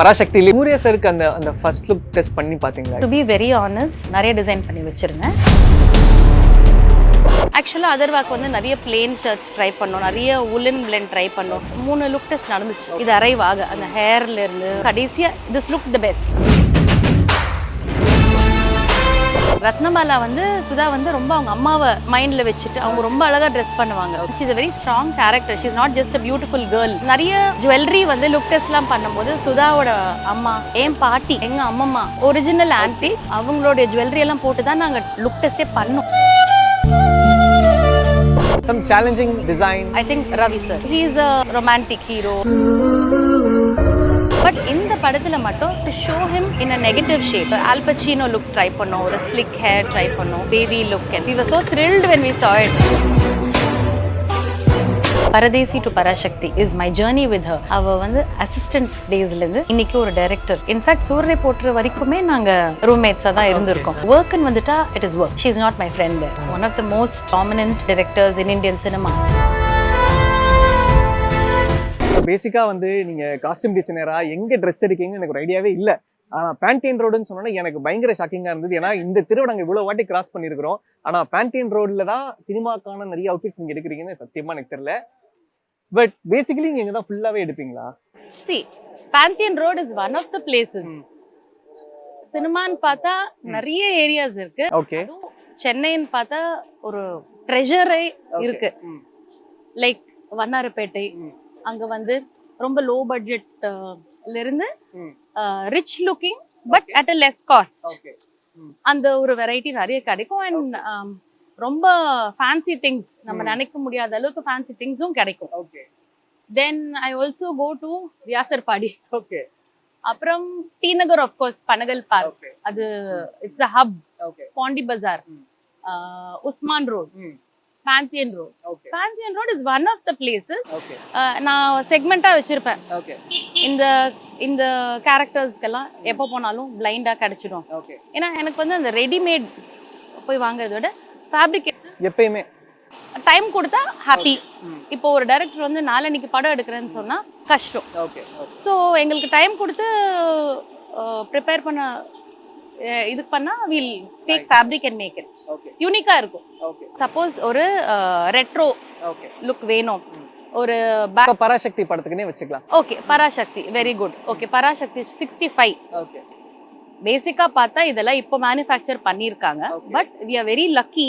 பராசக்தியில சூர்யா சருக்கு அந்த first look test பண்ணி பாத்தீங்களா? டு பி வெரி ஆனஸ்ட், நிறைய டிசைன் பண்ணி வச்சிருந்தேன். ஆக்சுவலாக அதர்வாக்கு வந்து நிறைய பிளேன் ஷர்ட்ஸ் ட்ரை பண்ணோம், நிறைய உலன் பிளெண்ட் ட்ரை பண்ணோம். 3 லுக் டெஸ்ட் நடந்துச்சு. இது அரைவ் ஆக அந்த ஹேர்ல இருந்து கடைசியா this look the best. Ratnamala வந்து சுதா வந்து ரொம்ப அவங்க அம்மாவை மைண்ட்ல வச்சுட்டு அவங்க ரொம்ப அழகா ட்ரெஸ் பண்ணுவாங்க. She is a very strong character. She is not just a beautiful girl. நிறைய ஜுவல்லரி வந்து லுக் டெஸ்ட்லாம் பண்ணும்போது சுதாவோட அம்மா, என் பாட்டி, எங்க அம்மம்மா ஒரிஜினல் ஆன்டி, அவங்களுடைய ஜுவல்லரி எல்லாம் போட்டு தான் நாங்க லுக் டெஸ்டே பண்ணோம். Some challenging design. I think Ravi sir, he is a romantic hero. But இந்த படத்துல மட்டும் to show him in a negative shape, Al Pacino look try பண்ணோம், ஒரு slick hair try பண்ணோம், baby look, and we were so thrilled when we saw it. Paradesi to Parasakthi is my journey with her. அவ வந்து assistant டேஸ்ல இருந்து இன்னைக்கு ஒரு director. In fact சூரிய போட்டுற வரைக்குமே நாங்க ரூம்மேட்ஸா தான் இருந்திருக்கோம். ஒர்க்னு வந்துட்டா it is work. She is not my friend. One of the most prominent directors in Indian cinema. பேசிக்கா வந்து நீங்க காஸ்டியூம் டிசைனரா எங்க ட்ரெஸ் எடுக்கீங்கன்னு எனக்கு ஒரு ஐடியாவே இல்ல. ஆனா பேண்டியன் ரோடுன்னு சொன்னோன்னா எனக்கு பயங்கர ஷாக்கிங்கா இருந்தது. ஏன்னா இந்த தெருவை நாங்க இவ்வளவு வாட்டி கிராஸ் பண்ணிருக்கிறோம். ஆனா பேண்டியன் ரோட்ல தான் சினிமாக்கான நிறைய அவுட்ஃபிட்ஸ் நீங்க எடுக்கிறீங்கன்னு சத்தியமா எனக்கு தெரியல. பட் பேசிக்கலி நீங்க தான் ஃபுல்லாவே எடுப்பீங்களா? See, Pantheon Road is one of the places. சினிமான்னு பார்த்தா நிறைய ஏரியாஸ் இருக்கு. ஓகே. சென்னைன்னு பார்த்தா ஒரு ட்ரெஷரே இருக்கு. லைக் வண்ணாரப்பேட்டை, அங்க வந்து ரொம்ப லோ பட்ஜெட்ல இருந்து rich looking but at a less cost, அந்த ஒரு வெரைட்டி நிறைய கிடைக்கும். அண்ட் ரொம்ப ஃபேன்சி திங்ஸ், நம்ம நினைக்க முடியாத அளவுக்கு ஃபேன்சி திங்ஸும் கிடைக்கும். Then I also go to Vyasarpadi. அப்புறம் T Nagar, of course Panagal park, அது it's the hub. Pondy Bazaar, Usman road, Pantheon Road. Pantheon Road is one of the places. நான் செக்மெண்டா வச்சிருப்பேன். இந்த கேரக்டர்ஸ்க்கெல்லாம் எப்போ போனாலும் பிளைண்டா கிடைச்சிடும். ஏன்னா எனக்கு வந்து அந்த ரெடிமேட் போய் வாங்குறத விட ஃபேப்ரிக் எப்பயுமே டைம் கொடுத்தா ஹாப்பி. இப்போ ஒரு டைரக்டர் வந்து நாளைக்கு படம் எடுக்கிறேன்னு சொன்னா கஷ்டம். ஸோ எங்களுக்கு டைம் கொடுத்து ப்ரிப்பேர் பண்ண இது பண்ணா will take fabric and make it யூனிக்கா இருக்கும். சப்போஸ் ஒரு ரெட்ரோ லுக் வேணும், ஒரு பராசக்தி படத்துக்குனே வச்சுக்கலாம். Okay, Parasakthi very good. Okay, Parasakthi 65. Okay, பேசிக்கா பார்த்தா இதெல்லாம் இப்போ மேனுஃபேக்சர் பண்ணிருக்காங்க. But we are very lucky,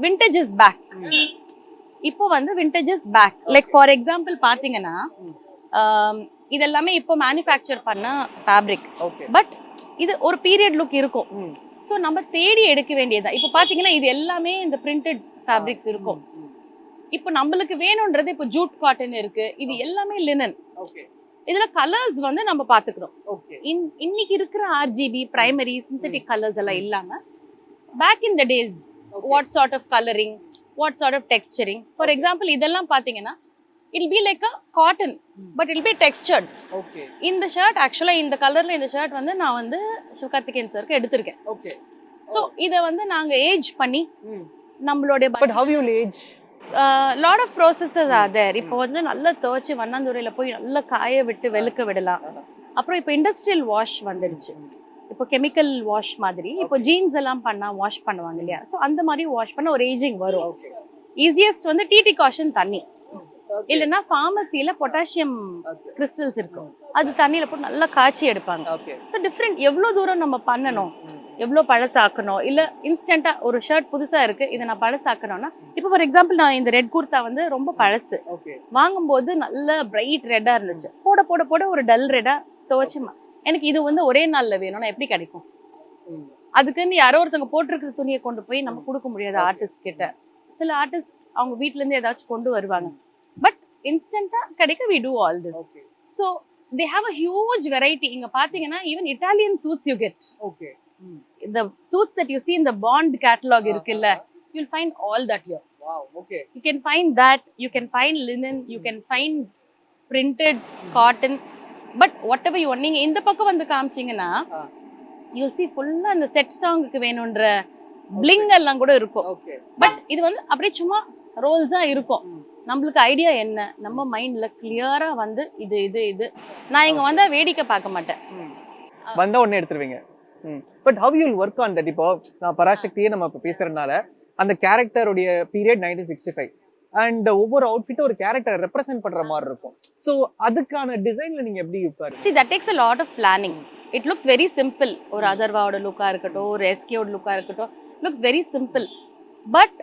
vintage is back. இப்போ வந்து vintage is back. Like for example பாத்தீங்கன்னா இதெல்லாமே இப்போ மேனுஃபேக்சர் பண்ண ஃபேப்ரிக். பட் இது ஒரு பீரியட் லுக் இருக்கும். ஸோ நம்ம தேடி எடுக்க வேண்டியதா. இப்போ பாத்தீங்கன்னா இது எல்லாமே இந்த பிரிண்டட் ஃபேப்ரிக்ஸ் இருக்கும். இப்போ நம்மளுக்கு வேணும்ன்றது இப்போ ஜூட் காட்டன் இருக்கு, இது எல்லாமே லினன். இதுல கலர்ஸ் வந்து நம்ம பாத்துக்கிறோம். இன்னைக்கு இருக்கிற ஆர்ஜிபி பிரைமரி சிந்தட்டிக் கலர்ஸ் எல்லாம் இல்லாம back in the days what sort of colouring, what sort of texturing. For example இதெல்லாம் பாத்தீங்கன்னா it will be like a cotton but it will be textured. இந்த ஷர்ட் ஆக்சுவலா இந்த கலர்ல இந்த ஷர்ட் வந்து நான் வந்து சிவகார்த்திகேயன் சாருக்கு எடுத்திருக்கேன். சோ இத வந்து நாங்க ஏஜ் பண்ணி நம்மளோட but how you age lot of processes are there. இப்போ வந்து நல்லா துவைச்சு வண்ணாந்துறையில போய் நல்லா காய விட்டு வெளுக்க விடலாம். அப்புறம் இப்போ இண்டஸ்ட்ரியல் வாஷ் வந்துடுச்சு. இப்போ கெமிக்கல் வாஷ் மாதிரி இப்போ ஜீன்ஸ் எல்லாம் பண்ணா வாஷ் பண்ணுவாங்க இல்லையா, ஸோ அந்த மாதிரி வாஷ் பண்ண ஒரு ஏஜிங் வரும். ஈஸியஸ்ட் வந்து டிடி காஷன் தண்ணி, இல்லைன்னா ஃபார்மசியில பொட்டாசியம் கிறிஸ்டல்ஸ் இருக்கும், அது தண்ணியில போட்டு நல்லா காய்ச்சி எடுப்பாங்க. ஸோ டிஃப்ரெண்ட் எவ்வளோ தூரம் நம்ம பண்ணணும், எவ்வளோ பழசாக்கணும். இல்லை இன்ஸ்டன்டா ஒரு ஷர்ட் புதுசா இருக்கு, இதை நான் பழசாக்கணும்னா இப்போ ஃபார் எக்ஸாம்பிள் நான் இந்த ரெட் குர்த்தா வந்து ரொம்ப பழசு, வாங்கும்போது நல்ல பிரைட் ரெட்டா இருந்துச்சு, போட போட போட ஒரு டல் ரெட்டா துவைச்சுமா எனக்கு இது வந்து ஒரே நாள்ல வேணும்னா எப்படி கிடைக்கும்? அதுக்குன்னு யாரோ ஒருத்தவங்க போட்டிருக்கிற துணியை கொண்டு போய் நம்ம கொடுக்க முடியாது ஆர்டிஸ்ட் கிட்ட. சில ஆர்டிஸ்ட் அவங்க வீட்டுல இருந்து ஏதாச்சும் கொண்டு வருவாங்க. பட் இன்ஸ்டன்டா கிடைக்க we do all this. So they have a huge variety. இங்க பாத்தீங்கன்னா even Italian suits you get. The suits that you see in the Bond catalog இருக்குல்ல, you'll find all that here. Wow, okay. You can find that, you can find linen, you can find printed cotton, but whatever you want. நீங்க இந்த பக்கம் வந்து காமிச்சீங்கன்னா you'll see full-ஆ அந்த set சாங்குக்கு வேணும்ன்ற bling எல்லாம் கூட இருக்கும். But இது வந்து அப்படியே சும்மா ரோல்ஸா இருக்கும். நம்மளுக்கு ஐடியா என்ன, நம்ம மைண்ட்ல கிளியரா வந்து இது இது இது நான் இங்க வந்தா வேடிக்கை பார்க்க மாட்டேன். வந்தா உடனே எடுத்துருவீங்க. But how you work on that? இப்போ நான் பராசக்தியே நம்ம இப்போ பேசுறதுனால அந்த கேரக்டருடைய பீரியட் 1965 அண்ட் ஒவ்வொரு அவுட்ஃபிட்டும் ஒரு கேரக்டர் ரெப்ரசென்ட் பண்ற மாதிரி இருக்கும். ஸோ அதுக்கான டிசைன்ல நீங்க எப்படி உட்காரு? See, that takes a lot of planning. It looks very simple. ஒரு அதர்வாவோட லுக்கா இருக்கட்டும், ஒரு எஸ்கேவோட லுக்கா இருக்கட்டும், looks very simple. But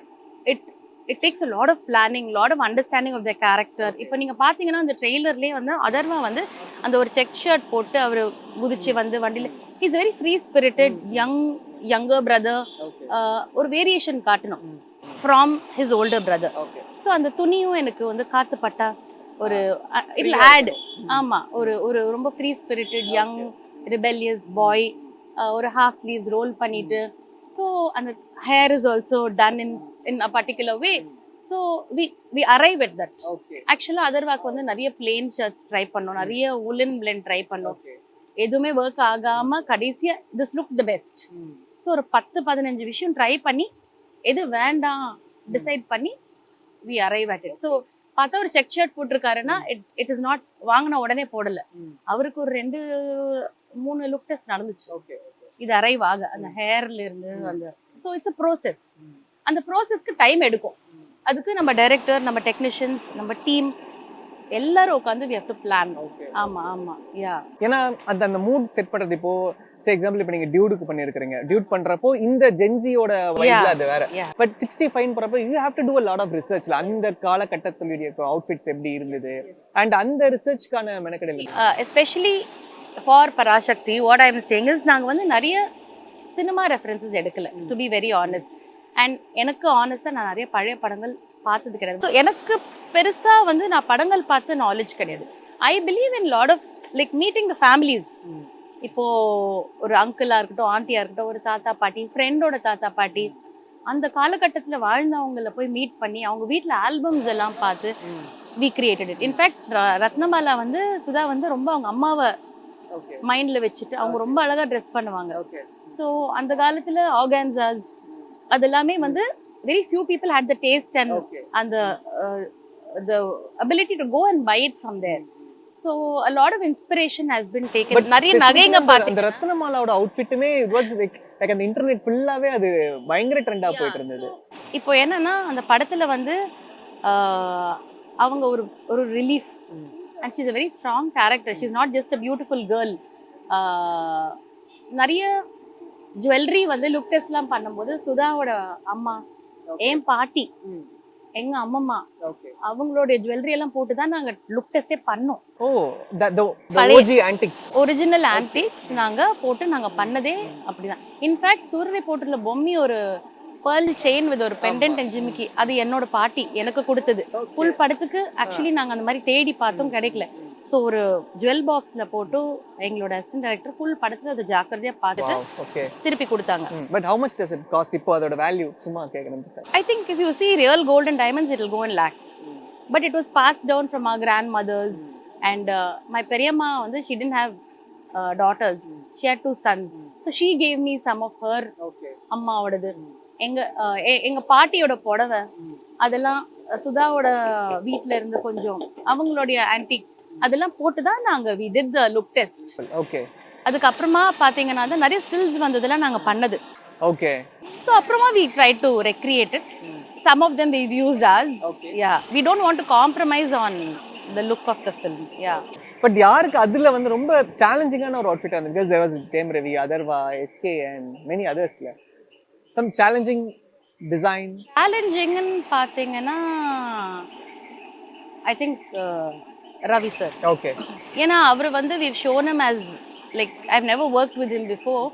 it takes a lot of planning, lot of understanding of their character. இப்போ நீங்க பாத்தீங்கன்னா அந்த ட்ரெய்லர்லயே வந்து அதர்வா வந்து அந்த ஒரு செக் ஷர்ட் போட்டு அவர் குதிச்சு வந்து வண்டியில is very free spirited younger brother. ஒரு வேரியேஷன் காட்டணும் from his older brother. So அந்த துணியும் எனக்கு வந்து காத்து பட்டா ஒரு இட்ல ஆட். ஆமா, ஒரு ஒரு ரொம்ப free spirited young rebellious boy, ஒரு ஹாஃப் ஸ்லீவ்ஸ் ரோல் பண்ணிட்டு, ஸோ அந்த hair is also done in a particular way. So we arrive at that. ஆக்சுவலாக அதர்வாக்கு வந்து நிறைய பிளெயின் ஷர்ட்ஸ் ட்ரை பண்ணோம், நிறைய உலன் பிளெண்ட் ட்ரை பண்ணோம், எதுவுமே ஒர்க் ஆகாம கடைசியா this look the best. So ஒரு 10-15 விஷயம் ட்ரை பண்ணி எது வேண்டாம் டிசைட் பண்ணி we arrive at it. So பார்த்தா ஒரு செக் ஷர்ட் போட்டிருக்காருன்னா இட் இஸ் நாட் வாங்கின உடனே போடல, அவருக்கு ஒரு 2-3 லுக் டெஸ்ட் நடந்துச்சு இது அரைவ் ஆக, அந்த ஹேர்ல இருந்து அந்த. So it's a process. அந்த ப்ரோசஸ்க்கு டைம் எடுக்கும். அதுக்கு நம்ம டைரக்டர், நம்ம டெக்னீஷியன்ஸ், நம்ம டீம் எல்லாரும் உட்காந்து we have to plan. ஆமா ஆமா யா. ஏன்னா அந்த மூட் செட் பண்றது, இப்போ சே எக்ஸாம்பிள் இப்போ நீங்க டியூடுக்கு பண்ணிருக்கீங்க, டியூட் பண்றப்போ இந்த ஜென்சியோட வைப்ல அது வேற. பட் 65 போறப்போ you have to to a lot of research. அந்த காலகட்டத்துடைய அவுட்ஃபிட்ஸ் எப்படி இருந்தது அண்ட் அந்த ரிசர்ச்க்கான மெனக்கெடல். Especially for Parasakthi what I am saying is நாங்கள் வந்து நிறைய சினிமா ரெஃபரன்சஸ் எடுக்கல, to be very honest. And எனக்கு ஆனஸ்டாக நான் நிறைய பழைய படங்கள் பார்த்தது கிடையாது. ஸோ எனக்கு பெருசாக வந்து நான் படங்கள் பார்த்து நாலேஜ் கிடையாது. I believe in lot of like meeting the families. இப்போது ஒரு அங்கிளாக இருக்கட்டும், ஆண்டியாக இருக்கட்டும், ஒரு தாத்தா பாட்டி, ஃப்ரெண்டோட தாத்தா பாட்டி, அந்த காலகட்டத்தில் வாழ்ந்தவங்கள போய் மீட் பண்ணி அவங்க வீட்டில் ஆல்பம்ஸ் எல்லாம் பார்த்து we created it. In fact Rathnamala வந்து சுதா வந்து ரொம்ப அவங்க அம்மாவை மைண்டில் வச்சுட்டு அவங்க ரொம்ப அழகாக ட்ரெஸ் பண்ணுவாங்க. ஸோ அந்த காலத்தில் ஆர்கான்சாஸ் அதெல்லாமே வந்து very few people had the taste and the ability to go and buy it from there. So a lot of inspiration has been taken. நிறைய நகைங்க பாத்தீங்க, அந்த ரத்னமாலாவோட அவுட்ஃபிட்டுமே it was like அந்த இன்டர்நெட் ஃபுல்லாவே அது பயங்கர ட்ரெண்டா போயிட்டு இருந்தது. இப்போ என்னன்னா அந்த படத்துல வந்து அவங்க ஒரு ஒரு relief and she is a very strong character. She is not just a beautiful girl. நிறைய ஜுவல்லரி வந்து லுக் டெஸ்ட்லாம் பண்ணும்போது சுதாவோட அம்மா, என் பாட்டி, எங்க அம்மம்மா அவங்களுடைய ஜுவல்லரி எல்லாம் போட்டு தான் நாங்க லுக் டெஸ்டே பண்ணோம். ஓ OG ஆன்டிக்ஸ், ஒரிஜினல் ஆன்டிக்ஸ் நாங்க போட்டு நாங்க பண்ணதே அப்படிதான். இன்ஃபேக்ட் சூரிய போட்டுல பொம்மி ஒரு பேர்ல் செயின் வித் ஒரு பெண்டன்ட் அண்ட் ஜிமிக்கி, அது என்னோட பாட்டி எனக்கு கொடுத்தது. ஃபுல் படத்துக்கு ஆக்சுவலி நாங்க அந்த மாதிரி தேடி பார்த்தோம், கிடைக்கல. ஸோ ஒரு ஜுவல் பாக்ஸ்ல போட்டு எங்களோட அசிஸ்டன்ட் டைரக்டர் ஃபுல் படத்துல அதை ஜாக்கிரதையா பார்த்துட்டு திருப்பி கொடுத்தாங்க. But how much does it cost? இப்போ அதோட வேல்யூ சும்மா கேட்கணும். I think if you see real gold and diamonds, it will go in lakhs. But it was passed down from our grandmothers. And my Periyamma, she didn't have daughters. She had 2 sons. So she gave me some of her அம்மாவோடது. எங்க பாட்டியோட புடவை அதெல்லாம் சுதாவோட வீட்ல இருந்து கொஞ்சம் அவங்களுடைய antique அதெல்லாம் போட்டு தான் நாங்க we did the look test. Okay. அதுக்கு அப்புறமா பாத்தீங்கன்னா தான் நிறைய ஸ்டில்ஸ் வந்ததெல்லாம் நாங்க பண்ணது. ஓகே. So அப்புறமா we tried to recreate it. Some of them we've used as. Yeah, we don't want to compromise on the look of the film. Yeah. But யாருக்கு அதுல வந்து ரொம்ப சேலஞ்சிங்கான ஒரு அவுட்ஃபிட் இருந்தது? Because there was Jayam Ravi, Atharva, SK and many others. Some challenging design. Challenging ன்னு பாத்தீங்கன்னா I think Ravi sir. Okay. ஏன்னா அவர் வந்து we've shown him as like I've never worked with him before.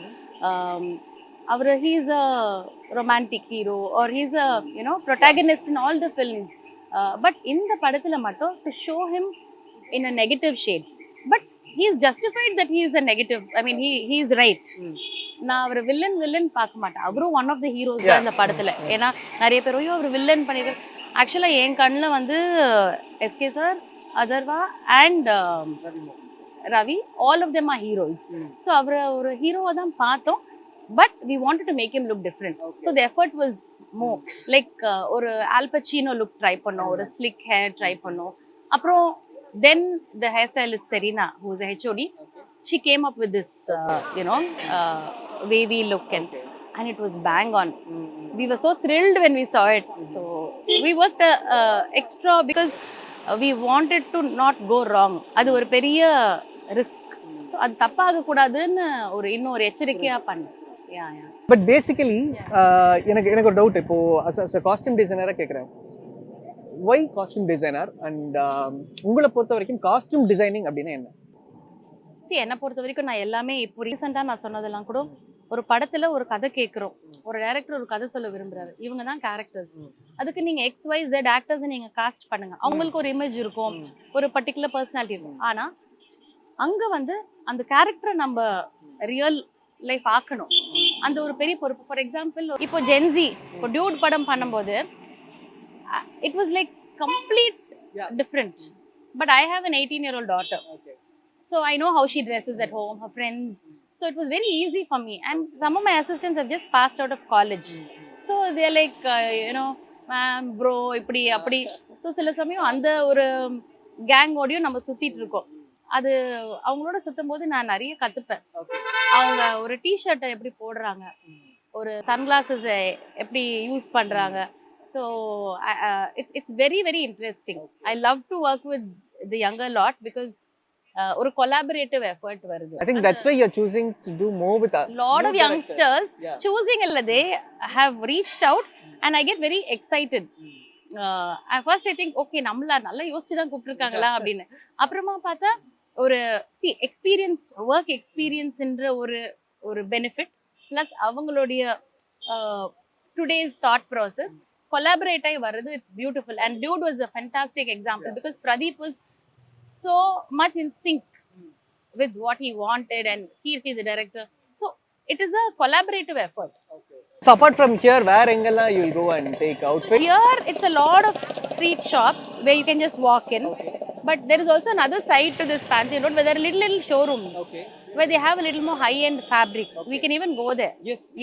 Our he is a romantic hero or he's a protagonist in all the films. But இந்த படத்துல மட்டும் to show him in a negative shade. But he is justified that he is a negative. I mean he is right. நான் அவர் villain பார்க்க மாட்டேன், அவரும் one of the heroes தான் இந்த படத்துல. ஏன்னா நிறைய பேர் அவர் வில்லன் பண்ணிருக்காரு. ஆக்சுவலா என் கண்ணில் வந்து SK sir, Atharva and Ravi, all of them are heroes. So அவரை ஒரு ஹீரோவை தான் பார்த்தோம். but we wanted to make him look different. So the effort was more like ஒரு Al Pacino look try பண்ணோம், ஒரு slick hair try பண்ணோம். அப்புறம் then the hairstylist Serena, who is a HOD, she came up with this wavy look, and it was bang on. We were so thrilled when we saw it. So we worked extra because we wanted to not go wrong. அது ஒரு பெரிய risk. So அது தப்பாக கூடாதுன்னு இன்னொரு எச்சரிக்கையா பண்ணேன். But basically எனக்கு ஒரு டவுட், இப்போ அஸ் அ காஸ்டியூம் டிசைனராக கேட்குறேன், ஒய் காஸ்டியூம் டிசைனர் அண்ட் உங்களை பொறுத்த வரைக்கும் காஸ்டியூம் டிசைனிங் அப்படின்னா என்ன? என்னை பொறுத்த வரைக்கும் நான் எல்லாமே இப்போ ரீசெண்டாக நான் சொன்னதெல்லாம் கூட, ஒரு படத்துல ஒரு கதை கேட்குறோம், ஒரு டைரக்டர் ஒரு கதை சொல்ல விரும்புறாரு, இவங்க தான் கேரக்டர்ஸ், அதுக்கு நீங்க XYZ ஆக்டர்ஸ் நீங்க காஸ்ட் பண்ணுங்க, அவங்களுக்கு ஒரு இமேஜ் இருக்கும், ஒரு பர்டிகுலர் பர்சனாலிட்டி இருக்கும். ஆனா அங்க வந்து அந்த கேரக்டரை நம்ம ரியல் லைஃப் ஆக்கணும், அந்த ஒரு பெரிய பொறுப்பு. ஃபார் எக்ஸாம்பிள் இப்போ ஜென்சி இப்போ டியூட் படம் பண்ணும்போது it was like complete different. But I have an 18-year-old daughter. So I know how she dresses at home, her friends. So it was very easy for me. And some of my assistants have just passed out of college. So they're like, ma'am, bro, இப்படி அப்படி. So சில சமயம் அந்த ஒரு கேங்கோடையும் நம்ம சுற்றிட்டு இருக்கோம். அது அவங்களோட சுற்றும் போது நான் நிறைய கற்றுப்பேன். அவங்க ஒரு டிஷர்ட்டை எப்படி போடுறாங்க, ஒரு சன்கிளாஸஸை எப்படி யூஸ் பண்ணுறாங்க. So it's very very interesting. I love to work with the younger lot because ஒரு collaborative effort வருது. I think that's why you're choosing to do more with a lot of youngsters. Choosing illa they have reached out and I get very excited. At first I think okay நம்மள நல்லா யோசிச்சு தான் கூப்பிட்டுருக்காங்களா அப்படின்னு. அப்புறமா பார்த்தா ஒரு experience, work எக்ஸ்பீரியன்ஸ்ன்ற ஒரு benefit plus அவங்களுடைய டுடேஸ் தாட் ப்ராசஸ் கொலாபரேட் ஆகி வருது. It's beautiful. And Dude was a fantastic example because Pradeep was so much in sync with what he wanted, and Kirti the director. So it is a collaborative effort. So apart from here, where engala you will go and take outfit? Here it's a lot of street shops where you can just walk in. But there is also another side to this Pantheon Road where there are little showrooms where they have a little more high-end fabric. We can even go there.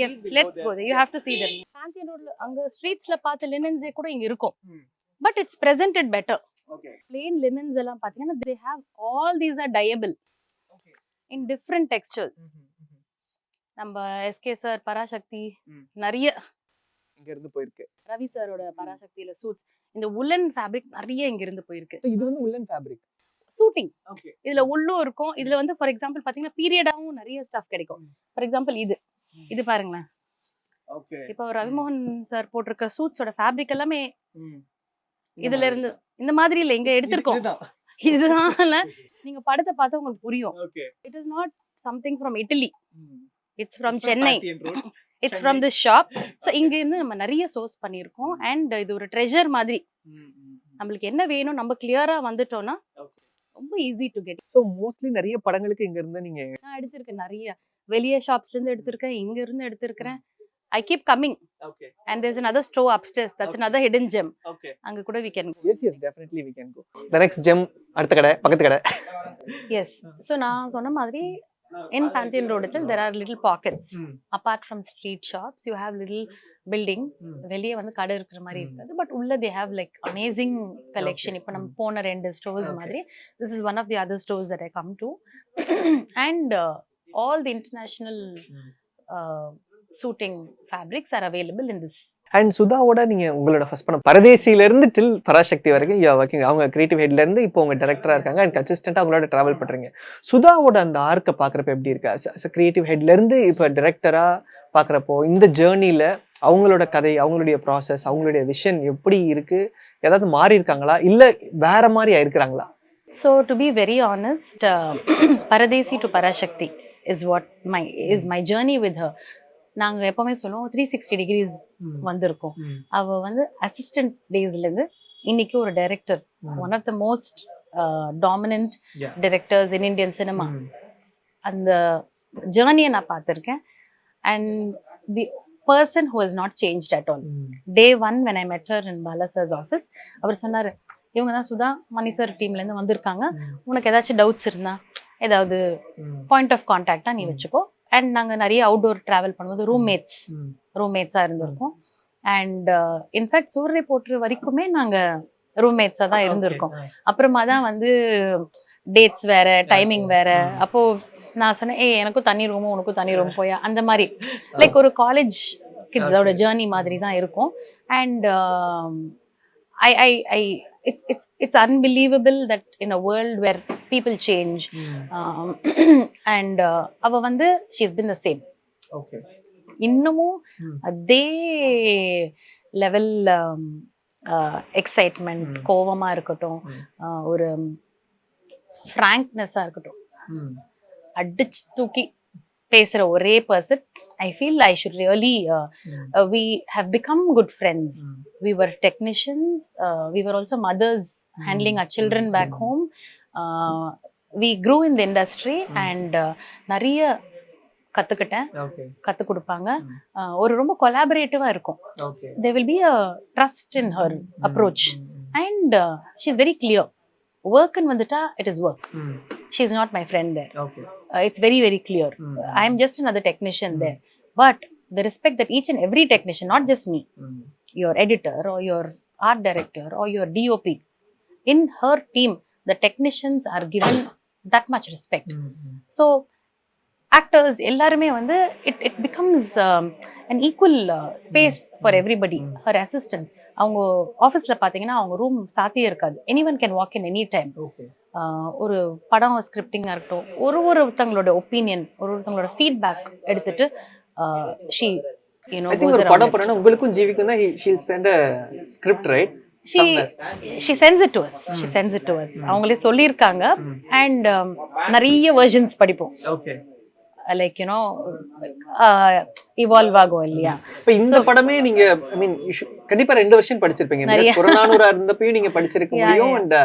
Yes, let's go there. You have to see them. Pantheon Road anga streets la paatha linens kuda inga irukum. But it's presented better. Plain linens எல்லாம் பாத்தீங்கன்னா they have all these are dyeable in different textures. நம்ம SK sir Parasakthi நிறைய இங்க இருந்து போயிருக்கு. ரவி சாரோட பராசக்தியில shoots இந்த woolen fabric நிறைய இங்க இருந்து போயிருக்கு. இது வந்து woolen fabric சூட்டிங். இதுல உள்ளும் இருக்கும். இதுல வந்து ஃபார் எக்ஸாம்பிள் பாத்தீங்கன்னா பீரியடாவும் நிறைய ஸ்டஃப் கிடைக்கும். ஃபார் எக்ஸாம்பிள் இது பாருங்களேன். இப்போ ரவிமோகன் சார் போட்டிருக்க சூட்ஸோட ஃபேப்ரிக் எல்லாமே இதுல இருந்து இந்த மாதிரி இல்ல இங்க எடுத்திருக்கோம். இதுதான் நீங்க படத்தை பார்த்தா உங்களுக்கு புரியும். It is not something from Italy, it's from Chennai, it's from this shop. So இங்க இருந்து நம்ம நிறைய சோர்ஸ் பண்ணியிருக்கோம். அண்ட் இது ஒரு ட்ரெஷர் மாதிரி. நம்மளுக்கு என்ன வேணும் நம்ம கிளியரா வந்துட்டோம்னா ரொம்ப easy to get. So mostly நிறைய படங்களுக்கு இங்க இருந்து நீங்க நான் எடுத்திருக்கேன். நிறைய வெளியே ஷாப்ஸ்ல இருந்து எடுத்திருக்கேன், இங்க இருந்து எடுத்திருக்கிறேன். I keep coming. And there's another store upstairs. That's another hidden gem. Anga kuda we can go. Yes, definitely we can go. The next gem அடுத்த கடை, பக்கத்து கடை. Yes. So நான் சொன்ன மாதிரி in Pantheon Road itself there are little pockets. Apart from street shops, you have little buildings. வெளியே வந்து கடை இருக்கிற மாதிரி இருக்காது. But உள்ள they have like amazing collection. இப்போ நம்ம போன 2 stores மாதிரி. This is one of the other stores that I come to. And all the international suiting fabrics are available in this. And சுதாவோட நீங்க உங்களோட ஃபர்ஸ்ட் படம் பரதேசியில இருந்து டில் பராசக்தி வரைக்கும் யூ ஆர் ஒர்க்கிங். அவங்க கிரியேட்டிவ் ஹெட்ல இருந்து இப்போ உங்க டைரக்டரா இருக்காங்க அண்ட் கன்சிஸ்டன்ட்டா அவங்களோட டிராவல் பண்றீங்க. சுதாவோட அந்த ஆர்க்கை பாக்குறப்ப எப்படி இருக்கு? கிரியேட்டிவ் ஹெட்ல இருந்து இப்போ டைரக்டரா பாக்குறப்போ இந்த ஜேர்னில அவங்களோட கதை, அவங்களுடைய ப்ராசஸ், அவங்களுடைய விஷன் எப்படி இருக்கு? ஏதாவது மாறி இருக்காங்களா இல்ல வேற மாதிரி ஆயிருக்காங்களா? So to be very honest, Paradesi to Parashakti is my journey with her. நாங்க எப்பவுமே சொல்லுவோம் 360 degrees வந்திருக்கோம். அவ வந்து அசிஸ்டன்ட் டேஸ்ல இருந்து இன்னைக்கு ஒரு director, one of the most dominant directors in Indian cinema. அந்த ஜேர்னியை நான் பார்த்துருக்கேன். And the person who has not changed at all. Day 1 when I met her in Bala sir's office, அவர் சொன்னாரு இவங்க தான் சுதா மணி சார் டீம்ல இருந்து வந்திருக்காங்க, உனக்கு ஏதாச்சும் டவுட்ஸ் இருந்தா ஏதாவது பாயிண்ட் ஆஃப் கான்டாக்டா நீ வச்சுக்கோ, அண்ட் நாங்க நிறைய அவுட்டோர் டிராவல் பண்ணும்போது ரூம்மேட்ஸா இருந்திருக்கோம். அண்ட் இன்ஃபேக்ட் சூரிய போற்று வரைக்குமே நாங்க ரூம்மேட்ஸா தான் இருந்திருக்கோம். அப்புறமா தான் வந்து டேட்ஸ் வேற, டைமிங் வேற. அப்போ நான் சொன்னேன், எனக்கும் தனி ரூமும் உனக்கும் தனி ரூம் போயா, அந்த மாதிரி லைக் ஒரு காலேஜ் கிட்ஸோட ஜேர்னி மாதிரி தான் இருக்கும். And I it's unbelievable that in a world where people change, and அவ வந்து she's been the same. Okay. இன்னமும் அதே லெவல் எக்ஸைட்மெண்ட், கோவமா இருக்கட்டும், ஒரு ஃப்ராங்க்னஸா இருக்கட்டும், அடிச்சு தூக்கி பேசுற ஒரே person. I feel I should really, we have become good friends. We were technicians, we were also mothers handling our children back home. We grew in the industry and நிறைய கத்துக்கிட்டேன், கத்து கொடுப்பாங்க. ஒரு ரொம்ப கொலாபரேட்டிவா இருக்கும். There will be a trust in her approach and she is very clear. Work and வந்துட்டா it is work. She is not my friend there. It's very very clear. I am just another technician there. But the respect that each and every technician, not just me, your editor or your art director or your DOP, in her team, the technicians are given that much respect. So actors எல்லாருமே வந்து it becomes an equal space for everybody. Her assistants, அவங்க ஆஃபீஸ்ல பாத்தீங்கன்னா அவங்க room சாத்தியே இருக்காது. anyone can walk in any time. ஒரு படம் ஸ்கிரிப்டிங்கா இருக்கட்டும், ஒருத்தங்களோட ஒப்பீனியன், ஒருத்தங்களோட ஃபீட்பேக் எடுத்துட்டு she, you know, I think ஒரு படம் பண்ணா உங்களுக்கும் ஜீவிக்கும் தான் she'll send a script, right? she sends it to us. அவங்களே சொல்லியிருக்காங்க. அண்ட் நிறைய வெர்ஷன்ஸ் படிப்போம். லைக் யூ நோ இவால்வ் ஆகும் இல்லையா. இப்ப இந்த படமே நீங்க ஐ மீன் கண்டிப்பா 2 வருஷம் படிச்சிருப்பீங்க. புறநானூறா இருந்தப்பயும் நீங்க படிச்சிருக்க முடியும் and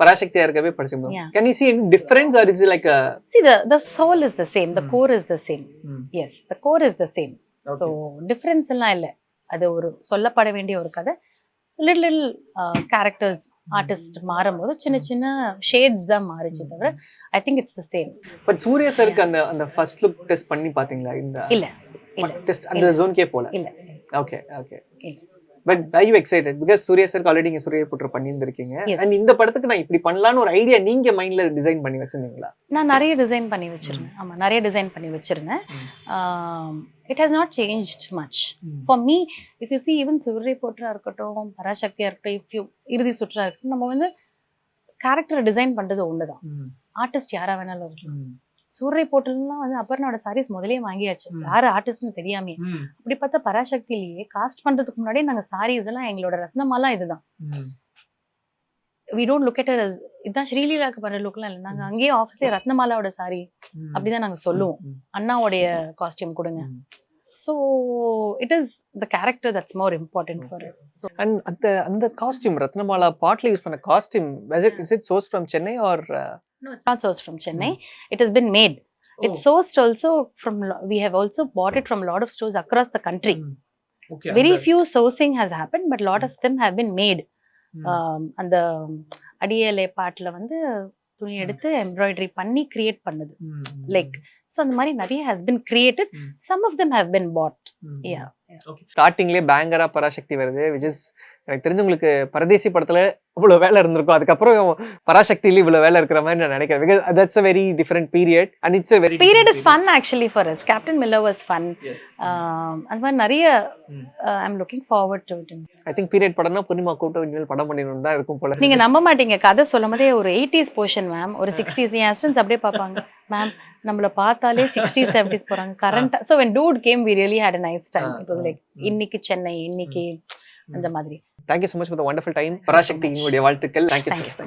பராசக்தியா இருக்கவே படிச்சிருக்கீங்க. Can you see any difference or is it like a see the soul is the same, the core is the same. Yes, the core is the same. So difference எல்லாம் இல்ல. அது ஒரு சொல்லப்பட வேண்டிய ஒரு கதை. little characters, artist மாறும்போது சின்ன சின்ன ஷேட்ஸ் தான் மாறிச்சு தவிர I think it's the same. But Suriya சருக்கு அந்த ஃபர்ஸ்ட் லுக் டெஸ்ட் பண்ணி பாத்தீங்களா? இல்ல டெஸ்ட் அந்த ஜோன்க்கே போல. இல்ல. Okay but are you excited because Suriya சருக்கு ஆல்ரெடி நீங்க சூர்யா போட்டு பண்ணியிருந்திருக்கீங்க. and இந்த படத்துக்கு நான் இப்படி பண்ணலாம்னு ஒரு ஐடியா நீங்க மைண்ட்ல டிசைன் பண்ணி வச்சிருந்தீங்களா? நான் நிறைய டிசைன் பண்ணி வச்சிருந்தேன். ஆமா, நிறைய டிசைன் பண்ணி வச்சிருந்தேன். It has not changed much for me. If you see even Surya போட்டா இருக்கட்டும், பராசக்தியா இருக்கட்டும், if you இறுதி சுற்றா இருக்கட்டும், நம்ம வந்து கேரக்டர் டிசைன் பண்றது ஒண்ணுதான். ஆர்டிஸ்ட் யாரா வேணாலும் இருக்கலாம். சூர்யா போட்டலாம் வந்து அப்பர்னோட சாரீஸ் முதலே வாங்கியாச்சு, யாரு ஆர்டிஸ்ட்னு தெரியாமே. அப்படி பார்த்தா பராசக்திலேயே காஸ்ட் பண்றதுக்கு முன்னாடியே நாங்க சாரீஸ் எல்லாம் எங்களோட ரத்னமாலாம் இதுதான். we don't look at her as இதான் ஸ்ரீலீலாக்கு பண்ற லுக்லாம் இல்லை. நாங்க அங்கேயே ஆஃபீஸ்ல ரத்னமாலாவோட சாரி அப்படிதான் நாங்க சொல்லுவோம். அண்ணாவுடைய காஸ்டியூம் கொடுங்க. So it is the character that's more important for us. and அந்த காஸ்டியூம் ரத்னமாலா பாட்ல யூஸ் பண்ண costume is it sourced from Chennai or no, it's not sourced from Chennai. It has been made. It's sourced also from, we have also bought it from a lot of stores across the country. Very few sourcing has happened, but a lot of them have been made. அந்த அடியலை பாட்டுல வந்து துணி எடுத்து embroidery பண்ணி create பண்ணது. Like so அந்த மாதிரி நிறைய has been created. Some of them have been bought. Yeah. ஸ்டார்டிங்லயே பேங்கரா Parasakthi வருது, which is எனக்கு தெரிஞ்சு உங்களுக்கு பரதேசி படத்துல இவ்வளவு வேலை இருந்திருக்கும், அதுக்கப்புறம் பராசக்தியில இவ்வளவு வேலை இருக்கிற மாதிரி நான் நினைக்கிறேன். because that's a very different period and it's a very period is fun actually for us. Captain Miller was fun. அந்த மாதிரி நிறைய I'm looking forward to it. I think period படம்னா பூர்ணிமா கூட்ட இனிமேல் படம் பண்ணிடணும் தான் இருக்கும் போல. நீங்க நம்ப மாட்டீங்க, கதை சொல்லும் போதே ஒரு 80s போர்ஷன் மேம், ஒரு 60s ஸ்டூடண்ட்ஸ் அப்படியே பார்ப்பாங்க, மேம் நம்மள பார்த்தாலே 60s 70s போறாங்க current. so when dude came we really had a nice time. It was like இன்னைக்கு சென்னை, இன்னைக்கு அந்த மாதிரி. Thank you so much for the wonderful time. Parasakthi உங்களுடைய வாழ்த்துக்கள். Thank you so much.